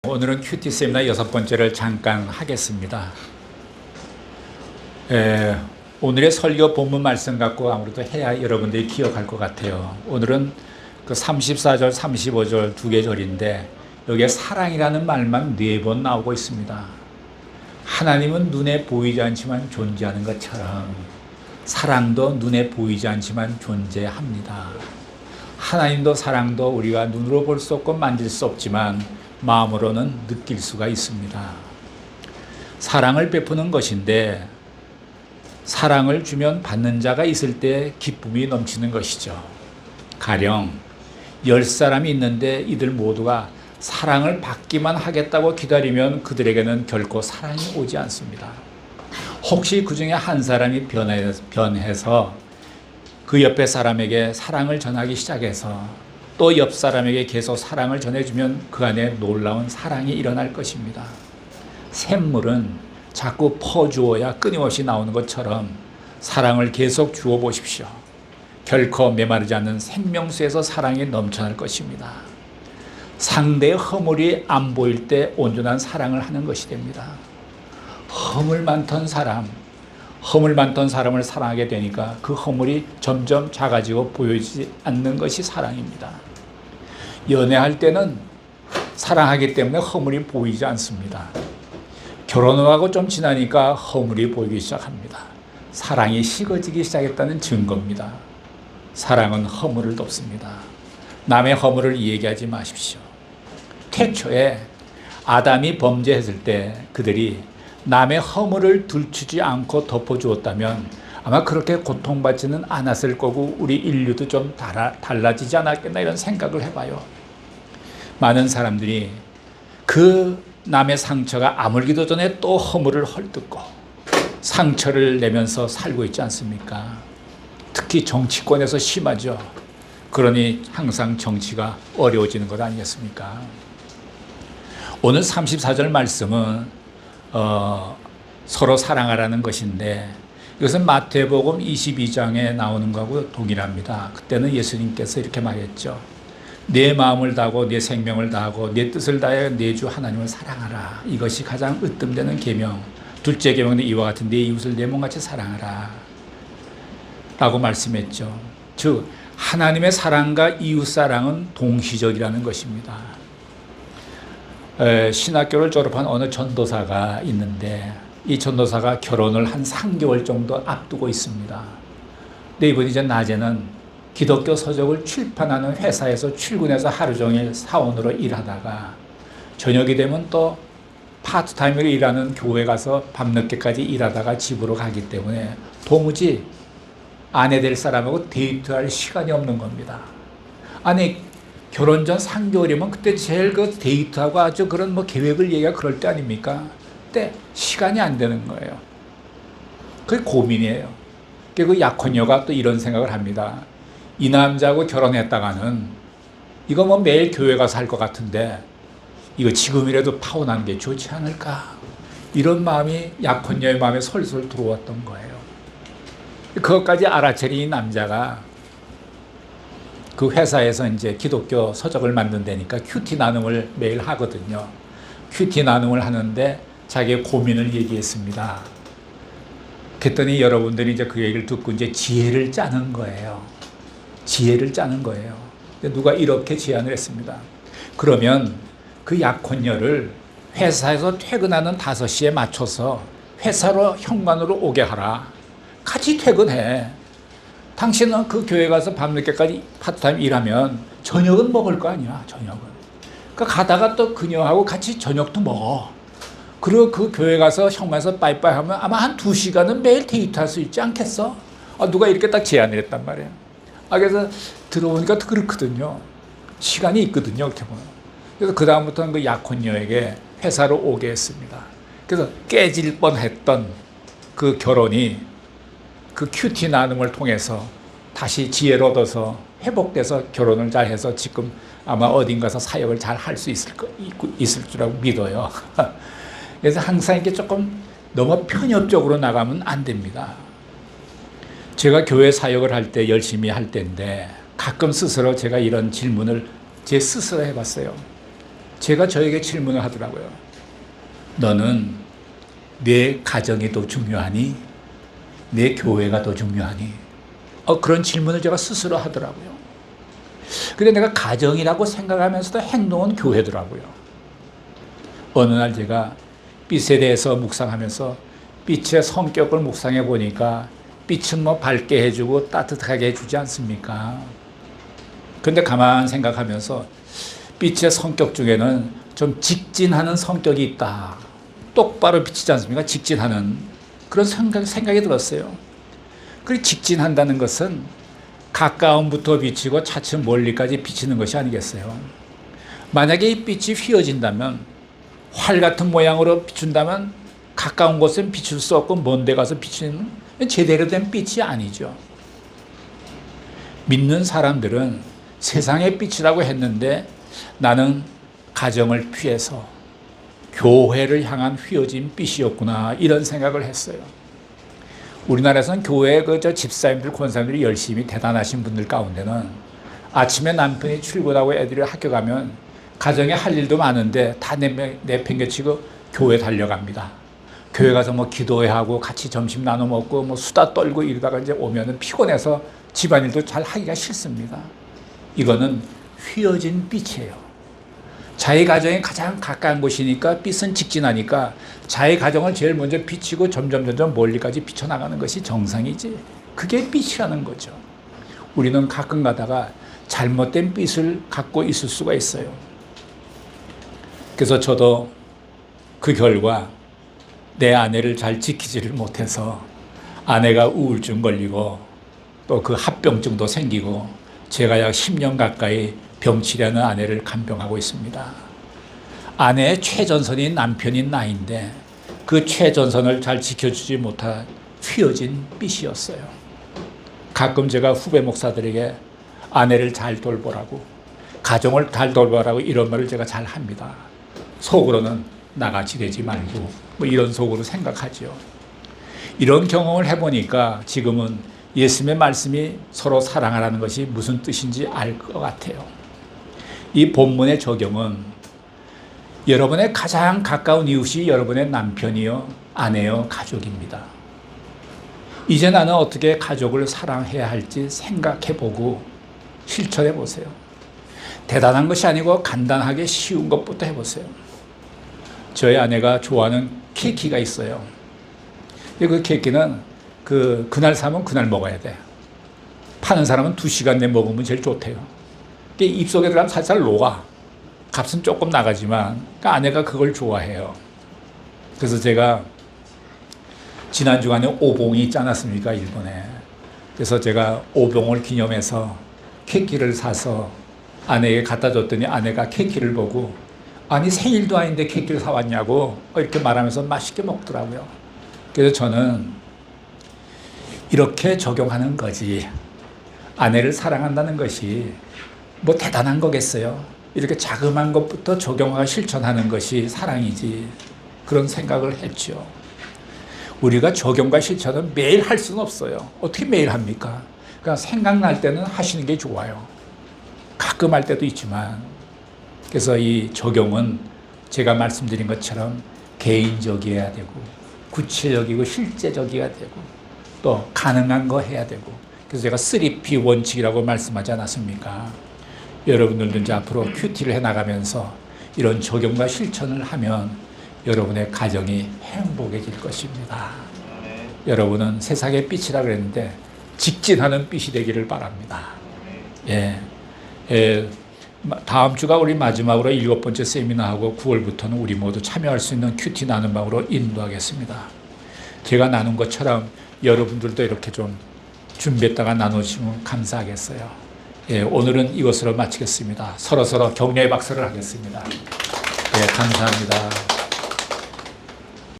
오늘은 큐티 세미나 6번째를 잠깐 하겠습니다. 오늘의 설교 본문 말씀 갖고 아무래도 해야 여러분들이 기억할 것 같아요. 오늘은 그 34절, 35절 두 개 절인데 여기에 사랑이라는 말만 4번 나오고 있습니다. 하나님은 눈에 보이지 않지만 존재하는 것처럼 사랑도 눈에 보이지 않지만 존재합니다. 하나님도 사랑도 우리가 눈으로 볼 수 없고 만질 수 없지만 마음으로는 느낄 수가 있습니다. 사랑을 베푸는 것인데 사랑을 주면 받는 자가 있을 때 기쁨이 넘치는 것이죠. 가령 10사람이 있는데 이들 모두가 사랑을 받기만 하겠다고 기다리면 그들에게는 결코 사랑이 오지 않습니다. 혹시 그 중에 한 사람이 변해서 그 옆에 사람에게 사랑을 전하기 시작해서 또 옆 사람에게 계속 사랑을 전해주면 그 안에 놀라운 사랑이 일어날 것입니다. 샘물은 자꾸 퍼주어야 끊임없이 나오는 것처럼 사랑을 계속 주어 보십시오. 결코 메마르지 않는 생명수에서 사랑이 넘쳐날 것입니다. 상대의 허물이 안 보일 때 온전한 사랑을 하는 것이 됩니다. 허물 많던 사람을 사랑하게 되니까 그 허물이 점점 작아지고 보이지 않는 것이 사랑입니다. 연애할 때는 사랑하기 때문에 허물이 보이지 않습니다. 결혼을 하고 좀 지나니까 허물이 보이기 시작합니다. 사랑이 식어지기 시작했다는 증거입니다. 사랑은 허물을 덮습니다. 남의 허물을 얘기하지 마십시오. 태초에 아담이 범죄했을 때 그들이 남의 허물을 들추지 않고 덮어주었다면 아마 그렇게 고통받지는 않았을 거고 우리 인류도 좀 달라지지 않았겠나 이런 생각을 해봐요. 많은 사람들이 그 남의 상처가 아물기도 전에 또 허물을 헐뜯고 상처를 내면서 살고 있지 않습니까? 특히 정치권에서 심하죠. 그러니 항상 정치가 어려워지는 것 아니겠습니까? 오늘 34절 말씀은 서로 사랑하라는 것인데 이것은 마태복음 22장에 나오는 것하고 동일합니다. 그때는 예수님께서 이렇게 말했죠. 내 마음을 다하고 내 생명을 다하고 내 뜻을 다해 내 주 하나님을 사랑하라. 이것이 가장 으뜸되는 계명. 둘째 계명은 이와 같은 내 이웃을 내 몸같이 사랑하라 라고 말씀했죠. 즉 하나님의 사랑과 이웃 사랑은 동시적이라는 것입니다. 신학교를 졸업한 어느 전도사가 있는데 이 전도사가 결혼을 한 3개월 정도 앞두고 있습니다. 근데 이분이 이제 낮에는 기독교 서적을 출판하는 회사에서 출근해서 하루 종일 사원으로 일하다가 저녁이 되면 또 파트타임으로 일하는 교회 가서 밤늦게까지 일하다가 집으로 가기 때문에 도무지 아내 될 사람하고 데이트할 시간이 없는 겁니다. 아니 결혼 전 3개월이면 그때 제일 그 데이트하고 아주 그런 뭐 계획을 얘기하고 그럴 때 아닙니까? 그때 시간이 안 되는 거예요. 그게 고민이에요. 그 약혼녀가 또 이런 생각을 합니다. 이 남자하고 결혼했다가는 이거 뭐 매일 교회 가서 할 것 같은데 이거 지금이라도 파혼하는 게 좋지 않을까? 이런 마음이 약혼녀의 마음에 솔솔 들어왔던 거예요. 그것까지 알아채린 이 남자가 그 회사에서 이제 기독교 서적을 만든다니까 큐티 나눔을 매일 하거든요. 큐티 나눔을 하는데 자기의 고민을 얘기했습니다. 그랬더니 여러분들이 이제 그 얘기를 듣고 이제 지혜를 짜는 거예요. 지혜를 짜는 거예요. 누가 이렇게 제안을 했습니다. 그러면 그 약혼녀를 회사에서 퇴근하는 5시에 맞춰서 회사로 현관으로 오게 하라. 같이 퇴근해. 당신은 그 교회 가서 밤늦게까지 파트타임 일하면 저녁은 먹을 거 아니야, 저녁은. 그러니까 가다가 또 그녀하고 같이 저녁도 먹어. 그리고 그 교회 가서 현관에서 빠이빠이 하면 아마 한 2시간은 매일 데이트할 수 있지 않겠어? 누가 이렇게 딱 제안을 했단 말이에요. 그래서 들어보니까 그렇거든요. 시간이 있거든요, 이렇게 보면. 그래서 그다음부터는 그 약혼녀에게 회사로 오게 했습니다. 그래서 깨질 뻔했던 그 결혼이 그 큐티 나눔을 통해서 다시 지혜를 얻어서 회복돼서 결혼을 잘 해서 지금 아마 어딘가서 사역을 잘 할 수 있을 줄 믿어요. 그래서 항상 이렇게 조금 너무 편협적으로 나가면 안 됩니다. 제가 교회 사역을 할 때 열심히 할 때인데 가끔 스스로 제가 이런 질문을 제 스스로 해봤어요. 제가 저에게 질문을 하더라고요. 너는 내 가정이 더 중요하니? 내 교회가 더 중요하니? 그런 질문을 제가 스스로 하더라고요. 근데 내가 가정이라고 생각하면서도 행동은 교회더라고요. 어느 날 제가 빛에 대해서 묵상하면서 빛의 성격을 묵상해 보니까 빛은 뭐 밝게 해주고 따뜻하게 해주지 않습니까? 근데 가만 생각하면서 빛의 성격 중에는 좀 직진하는 성격이 있다. 똑바로 비치지 않습니까? 직진하는 그런 생각이 들었어요. 그리고 직진한다는 것은 가까움부터 비치고 차츰 멀리까지 비치는 것이 아니겠어요? 만약에 이 빛이 휘어진다면, 활 같은 모양으로 비춘다면 가까운 곳은 비출 수 없고 먼 데 가서 비치는 제대로 된 빛이 아니죠. 믿는 사람들은 세상의 빛이라고 했는데 나는 가정을 피해서 교회를 향한 휘어진 빛이었구나, 이런 생각을 했어요. 우리나라에서는 교회 집사님들, 권사님들이 열심히 대단하신 분들 가운데는 아침에 남편이 출근하고 애들이 학교 가면 가정에 할 일도 많은데 다 내팽개치고 교회 달려갑니다. 교회 가서 뭐 기도회하고 같이 점심 나눠 먹고 뭐 수다 떨고 이러다가 이제 오면은 피곤해서 집안일도 잘 하기가 싫습니다. 이거는 휘어진 빛이에요. 자기 가정이 가장 가까운 곳이니까 빛은 직진하니까 자기 가정을 제일 먼저 비치고 점점 멀리까지 비춰나가는 것이 정상이지. 그게 빛이라는 거죠. 우리는 가끔 가다가 잘못된 빛을 갖고 있을 수가 있어요. 그래서 저도 그 결과 내 아내를 잘 지키지를 못해서 아내가 우울증 걸리고 또 그 합병증도 생기고 제가 약 10년 가까이 병치려는 아내를 간병하고 있습니다. 아내의 최전선인 남편인 나인데 그 최전선을 잘 지켜주지 못한 휘어진 빛이었어요. 가끔 제가 후배 목사들에게 아내를 잘 돌보라고, 가정을 잘 돌보라고 이런 말을 제가 잘 합니다. 속으로는 나같이 되지 말고 뭐 이런 속으로 생각하죠. 이런 경험을 해보니까 지금은 예수님의 말씀이 서로 사랑하라는 것이 무슨 뜻인지 알 것 같아요. 이 본문의 적용은 여러분의 가장 가까운 이웃이 여러분의 남편이요, 아내요, 가족입니다. 이제 나는 어떻게 가족을 사랑해야 할지 생각해보고 실천해보세요. 대단한 것이 아니고 간단하게 쉬운 것부터 해보세요. 저희 아내가 좋아하는 케이크가 있어요. 그 케이크는 그날 사면 그날 먹어야 돼. 파는 사람은 2시간 내에 먹으면 제일 좋대요. 입속에 들어가면 살살 녹아. 값은 조금 나가지만 아내가 그걸 좋아해요. 그래서 제가 지난 주간에 오봉이 있지 않았습니까, 일본에. 그래서 제가 오봉을 기념해서 케이크를 사서 아내에게 갖다 줬더니 아내가 케이크를 보고 아니 생일도 아닌데 케이크를 사왔냐고 이렇게 말하면서 맛있게 먹더라고요. 그래서 저는 이렇게 적용하는 거지. 아내를 사랑한다는 것이 뭐 대단한 거겠어요. 이렇게 자그마한 것부터 적용하고 실천하는 것이 사랑이지. 그런 생각을 했죠. 우리가 적용과 실천은 매일 할 수는 없어요. 어떻게 매일 합니까? 그러니까 생각날 때는 하시는 게 좋아요. 가끔 할 때도 있지만. 그래서 이 적용은 제가 말씀드린 것처럼 개인적이어야 되고 구체적이고 실제적이어야 되고 또 가능한 거 해야 되고. 그래서 제가 3P 원칙이라고 말씀하지 않았습니까? 여러분들도 이제 앞으로 큐티를 해나가면서 이런 적용과 실천을 하면 여러분의 가정이 행복해질 것입니다. 여러분은 세상의 빛이라 그랬는데 직진하는 빛이 되기를 바랍니다. 다음 주가 우리 마지막으로 7번째 세미나하고 9월부터는 우리 모두 참여할 수 있는 큐티 나눔 방으로 인도하겠습니다. 제가 나눈 것처럼 여러분들도 이렇게 좀 준비했다가 나누시면 감사하겠어요. 오늘은 이것으로 마치겠습니다. 서로 격려의 박수를 하겠습니다. 감사합니다.